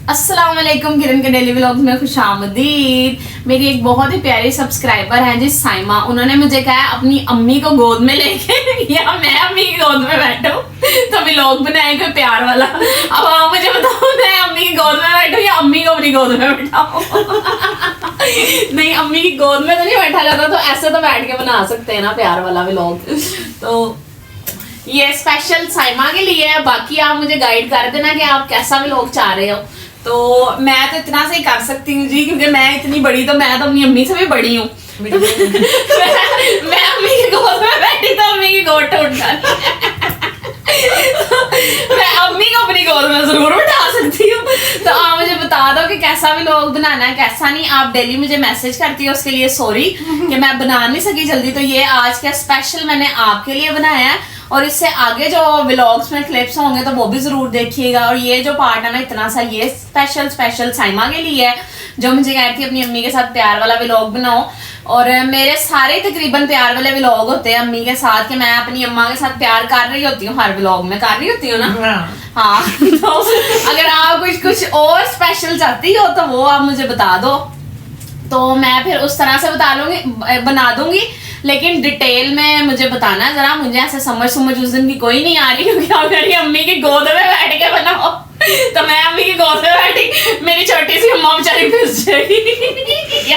अस्सलाम वालेकुम, किरण के डेली व्लॉग्स में खुशामदीद। मेरी एक बहुत ही प्यारी सब्सक्राइबर है जी साइमा। उन्होंने मुझे कहा अपनी अम्मी को गोद में लेके या मैं अम्मी की गोद में बैठूं तो व्लॉग बनाए कोई प्यार वाला। अब आप मुझे बताओ, मैं अम्मी की गोद में बैठूं या अम्मी को अपनी गोद में बैठाऊं? नहीं, अम्मी की गोद में तो नहीं बैठा जाता, तो ऐसे तो बैठ के बना सकते हैं ना प्यार वाला व्लॉग। तो ये स्पेशल साइमा के लिए है। बाकी आप मुझे गाइड कर देना कि आप कैसा व्लॉग चाह रहे हो। तो मैं तो इतना से ही कर सकती हूँ जी, क्योंकि मैं इतनी बड़ी तो मैं तो अपनी अम्मी से भी बड़ी हूँ। मैं अम्मी की गोद में बैठी तो अम्मी की गोद टूट जाती है। मैं अम्मी को अपनी गोद में जरूर उठा सकती हूँ। तो आप मुझे बता दो कि कैसा व्लॉग बनाना है, कैसा नहीं। आप डेली मुझे मैसेज करती हो, उसके लिए सॉरी कि मैं बना नहीं सकी जल्दी। तो ये आज का स्पेशल मैंने आपके लिए बनाया है, और इससे आगे जो व्लॉग्स में क्लिप्स होंगे तो वो भी जरूर देखिएगा। और ये जो पार्ट है ना इतना सा, ये स्पेशल साइमा के लिए है, जो मुझे कहती है अपनी अम्मी के साथ प्यार वाला व्लॉग बनाओ। और मेरे सारे तकरीबन प्यार वाले व्लॉग होते हैं अम्मी के साथ, कि मैं अपनी अम्मा के साथ प्यार कर रही होती हूँ, हर व्लॉग में कर रही होती हूँ ना। हाँ। तो अगर आप कुछ और स्पेशल चाहती हो तो वो आप मुझे बता दो, तो मैं फिर उस तरह से बना दूंगी। लेकिन डिटेल में मुझे बताना है जरा, मुझे ऐसे समझ उस दिन की कोई नहीं आ रही, क्योंकि अगर ये अम्मी की गोद में बैठ के बनाओ तो मैं अम्मी की गोद में बैठी, मेरी छोटी सी अम्मा बेचारी फिस जाएगी।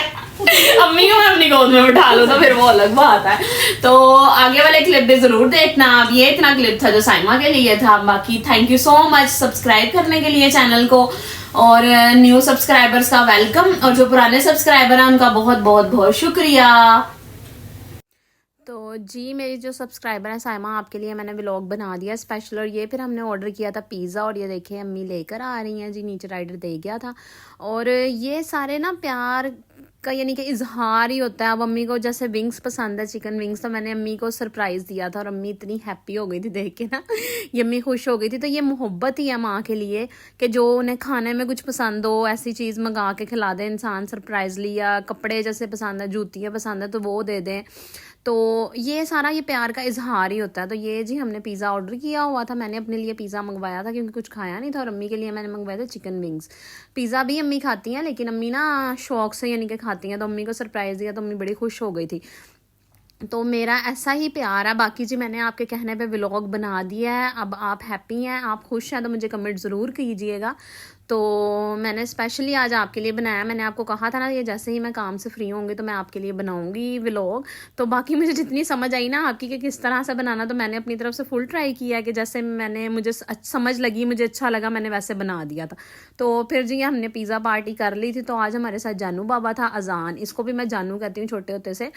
अम्मी को मैं अपनी गोद में बैठा लूं तो फिर वो अलग बात है। तो आगे वाले क्लिप भी जरूर देखना। अब ये इतना क्लिप था जो साइमा के लिए था। बाकी thank you so much subscribe करने के लिए चैनल को, और न्यू सब्सक्राइबर्स का वेलकम, और जो पुराने सब्सक्राइबर हैं उनका बहुत बहुत बहुत शुक्रिया। तो जी मेरी जो सब्सक्राइबर है साइमा, आपके लिए मैंने व्लॉग बना दिया स्पेशल। और ये फिर हमने ऑर्डर किया था पिज़्ज़ा, और ये देखिए अम्मी लेकर आ रही हैं जी, नीचे राइडर दे गया था। और ये सारे ना प्यार का यानी कि इजहार ही होता है। अब अम्मी को जैसे विंग्स पसंद है, चिकन विंग्स, तो मैंने अम्मी को सरप्राइज़ दिया था, और अम्मी इतनी हैप्पी हो गई थी देख के ना, ये अम्मी खुश हो गई थी। तो ये मोहब्बत ही है माँ के लिए, कि जो उन्हें खाने में कुछ पसंद हो ऐसी चीज़ मंगा के खिला दे इंसान सरप्राइजली, या कपड़े जैसे पसंद है, जूतियाँ पसंद है तो वो दे दें। तो ये सारा ये प्यार का इजहार ही होता है। तो ये जी हमने पिज़्ज़ा ऑर्डर किया हुआ था, मैंने अपने लिए पिज़्ज़ा मंगवाया था क्योंकि कुछ खाया नहीं था, और अम्मी के लिए मैंने मंगवाया था चिकन विंग्स। पिज़्ज़ा भी अम्मी खाती हैं, लेकिन अम्मी ना शौक से यानी कि खाती हैं, तो अम्मी को सरप्राइज़ दिया तो अम्मी बड़ी खुश हो गई थी। तो मेरा ऐसा ही प्यार है। बाकी जी मैंने आपके कहने पे व्लॉग बना दिया है। अब आप हैप्पी हैं, आप खुश हैं, तो मुझे कमेंट ज़रूर कीजिएगा। तो मैंने स्पेशली आज आपके लिए बनाया। मैंने आपको कहा था ना, ये जैसे ही मैं काम से फ्री होंगी तो मैं आपके लिए बनाऊंगी व्लॉग। तो बाकी मुझे जितनी समझ आई ना आपकी कि किस तरह से बनाना, तो मैंने अपनी तरफ से फुल ट्राई किया है कि जैसे मुझे समझ लगी, मुझे अच्छा लगा, मैंने वैसे बना दिया था। तो फिर जी हमने पिज़्ज़ा पार्टी कर ली थी। तो आज हमारे साथ जानू बाबा था, अजान, इसको भी मैं जानू कहती हूँ छोटे होते से।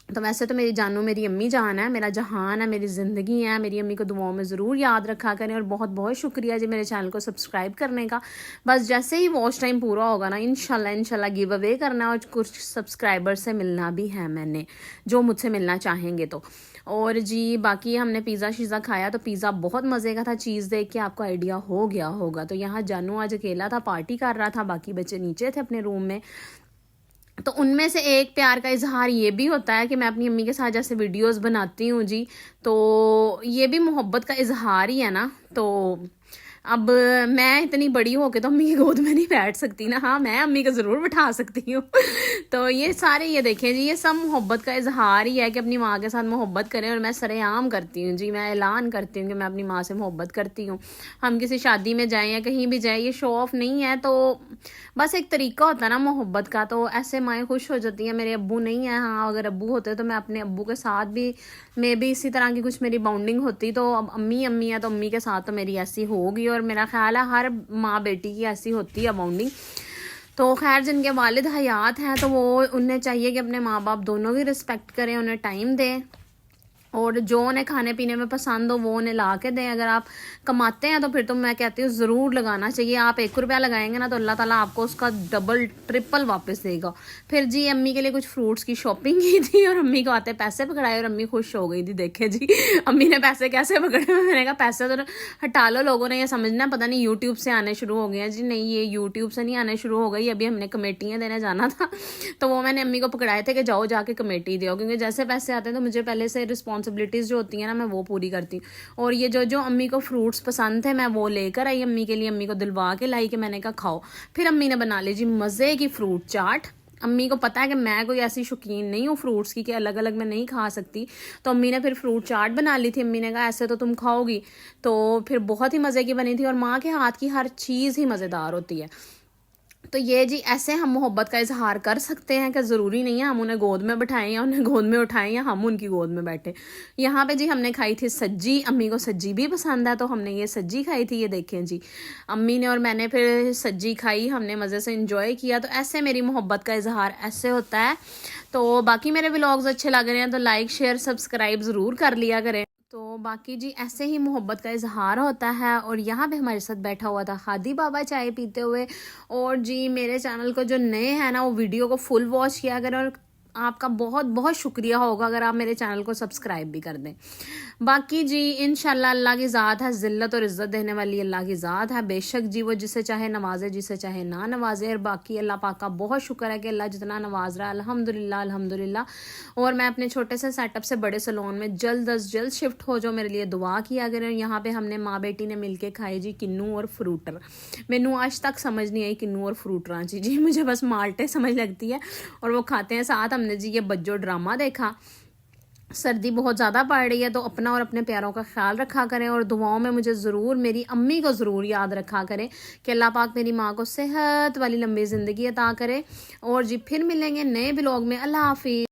तो वैसे तो मेरी जानू मेरी अम्मी जान है, मेरा जहान है, मेरी ज़िंदगी है। मेरी अम्मी को दुआओं में ज़रूर याद रखा करें। और बहुत बहुत शुक्रिया जी मेरे चैनल को सब्सक्राइब करने का। बस जैसे ही वॉच टाइम पूरा होगा ना, इंशाल्लाह गिव अवे करना, और कुछ सब्सक्राइबर से मिलना भी है मैंने, जो मुझसे मिलना चाहेंगे तो। और जी बाकी हमने पिज़्ज़ा शीज़ा खाया, तो पिज़्ज़ा बहुत मज़े का था। चीज़ देख के आपको आइडिया हो गया होगा। तो यहाँ जानू आज अकेला था, पार्टी कर रहा था, बाकी बच्चे नीचे थे अपने रूम में। तो उनमें से एक प्यार का इजहार ये भी होता है कि मैं अपनी अम्मी के साथ जैसे वीडियोस बनाती हूँ जी, तो ये भी मोहब्बत का इजहार ही है ना। तो अब मैं इतनी बड़ी हो के तो अम्मी की गोद में नहीं बैठ सकती ना। हाँ, मैं अम्मी को ज़रूर बिठा सकती हूँ। तो ये सारे ये देखें जी, ये सब मोहब्बत का इजहार ही है कि अपनी माँ के साथ मोहब्बत करें। और मैं सरेआम करती हूँ जी, मैं ऐलान करती हूँ कि मैं अपनी माँ से मोहब्बत करती हूँ। हम किसी शादी में जाएँ या कहीं भी जाएँ, ये शो ऑफ नहीं है, तो बस एक तरीका होता है ना मोहब्बत का। तो ऐसे माएँ खुश हो जाती हैं। मेरे अब्बू नहीं है, हाँ अगर अब्बू होते तो मैं अपने अब्बू के साथ भी मे भी इसी तरह की कुछ मेरी बाउंडिंग होती। तो अब अम्मी अम्मी है, तो अम्मी के साथ तो मेरी ऐसी होगी, और मेरा ख्याल है हर माँ बेटी की ऐसी होती है बाउंडिंग। तो खैर जिनके वालिद हयात हैं, तो वो उन्हें चाहिए कि अपने माँ बाप दोनों की रिस्पेक्ट करें, उन्हें टाइम दें, और जो उन्हें खाने पीने में पसंद हो वो उन्हें ला के दें। अगर आप कमाते हैं तो फिर तो मैं कहती हूँ ज़रूर लगाना चाहिए। आप 1 रुपया लगाएंगे ना, तो अल्लाह ताला आपको उसका डबल ट्रिपल वापस देगा। फिर जी अम्मी के लिए कुछ फ्रूट्स की शॉपिंग की थी, और अम्मी को आते पैसे पकड़ाए, और अम्मी खुश हो गई थी। देखे जी अम्मी ने पैसे कैसे पकड़े। मैंने कहा पैसे तो हटा लो, लोगों ने ये समझना पता नहीं यूट्यूब से आने शुरू हो गए हैं जी। नहीं, ये यूट्यूब से नहीं आने शुरू हो गई, अभी हमने कमेटियाँ देने जाना था, तो वो मैंने अम्मी को पकड़ाए थे कि जाओ जाके कमेटी दो, क्योंकि जैसे पैसे आते हैं तो मुझे पहले से रिस्पॉन्स रिस्पॉन्सिबिलिटीज़ जो होती हैं ना मैं वो पूरी करती हूँ। और ये जो जो अम्मी को फ्रूट्स पसंद थे मैं वो लेकर आई अम्मी के लिए, अम्मी को दिलवा के लाई कि मैंने कहा खाओ। फिर अम्मी ने बना ली जी मज़े की फ्रूट चाट। अम्मी को पता है कि मैं कोई ऐसी शौकीन नहीं हूँ फ्रूट्स की कि अलग अलग मैं नहीं खा सकती, तो अम्मी ने फिर फ्रूट चाट बना ली थी। अम्मी ने कहा ऐसे तो तुम खाओगी, तो फिर बहुत ही मज़े की बनी थी। और माँ के हाथ की हर चीज़ ही मज़ेदार होती है। तो ये जी ऐसे हम मोहब्बत का इजहार कर सकते हैं कि ज़रूरी नहीं है हम उन्हें गोद में बिठाएं या उन्हें गोद में उठाएं या हम उनकी गोद में बैठे। यहाँ पे जी हमने खाई थी सज्जी, अम्मी को सज्जी भी पसंद है तो हमने ये सज्जी खाई थी। ये देखें जी अम्मी ने और मैंने फिर सज्जी खाई, हमने मज़े से इंजॉय किया। तो ऐसे मेरी मोहब्बत का इजहार ऐसे होता है। तो बाकी मेरे व्लॉग्स अच्छे लग रहे हैं तो लाइक शेयर सब्सक्राइब ज़रूर कर लिया करें। तो बाकी जी ऐसे ही मोहब्बत का इजहार होता है। और यहाँ पे हमारे साथ बैठा हुआ था हादी बाबा चाय पीते हुए। और जी मेरे चैनल को जो नए हैं ना वो वीडियो को फुल वॉच किया करें, और आपका बहुत बहुत शुक्रिया होगा अगर आप मेरे चैनल को सब्सक्राइब भी कर दें। बाकी जी इंशाल्लाह अल्लाह की ज़ात है, ज़िल्लत और इज़्ज़त देने वाली अल्लाह की ज़ात है। बेशक जी वो जिसे चाहे नवाजे, जिसे चाहे ना नवाजे। और बाकी अल्लाह पाक का बहुत शुक्र है कि अल्लाह जितना नवाज रहा है अल्हम्दुलिल्लाह अल्हम्दुलिल्लाह। और मैं अपने छोटे से सेटअप से बड़े सैलून में जल्द अज जल्द शिफ्ट हो जाओ, मेरे लिए दुआ किया करें। यहाँ पे हमने माँ बेटी ने मिलके खाए जी किन्नू और फ्रूटर। मैनू आज तक समझ नहीं आई किन्नू और फ्रूटर जी मुझे बस माल्टे समझ लगती है और वो खाते हैं। साथ हमने जी ये बज्जो ड्रामा देखा। सर्दी बहुत ज़्यादा पड़ रही है तो अपना और अपने प्यारों का ख्याल रखा करें, और दुआओं में मुझे ज़रूर, मेरी अम्मी को ज़रूर याद रखा करें कि अल्लाह पाक मेरी माँ को सेहत वाली लंबी ज़िंदगी अता करे। और जी फिर मिलेंगे नए ब्लॉग में। अल्लाह हाफिज़।